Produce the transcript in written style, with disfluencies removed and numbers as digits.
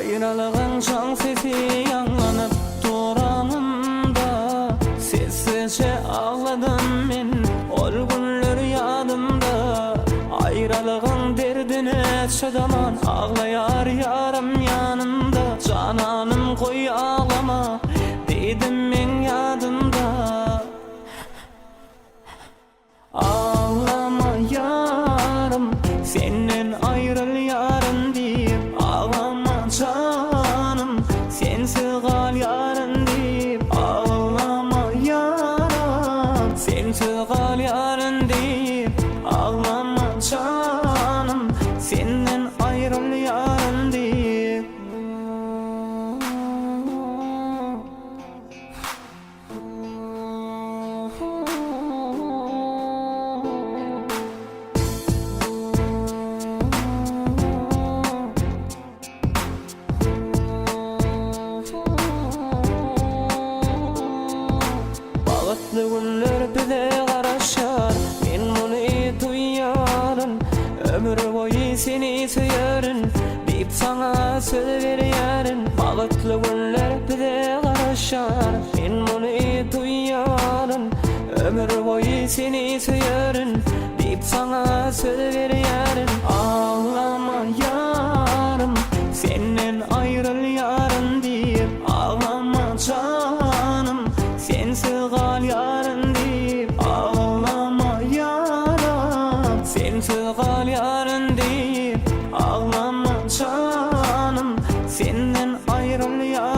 Ayrılığın şan sesi yanlanıp duranımda, sessizce ağladım men, ol günler yadımda. Ayrılığın derdine çödaman, ağlayar yarım yanımda. Cananım koy ağlama, dedim men yadımda. Ağlama yarım, senden ayrıl yarın deyip. Ağlama canım, sensiz kal yarın deyip. Ağlama yarım, sensiz kal yarın deyip. Ağlama canım, senden ayrıl yarın deyip. Bağıtlı günler bize karaşar, men bunu duyarım. Ömür boyu seni söylerim, deyip sana söz veririm. Bağıtlı günler bize karaşar, men bunu duyarım. Ömür boyu seni söylerim, deyip sana söz veririm. Ağlama yarım, senden ayrıl yarın deyip. Ağlama canım, sensiz kal yarın deyip. Ağlama yarım, sensiz kal yarın deyip. Ağlama canım, senden ayrıl yarın.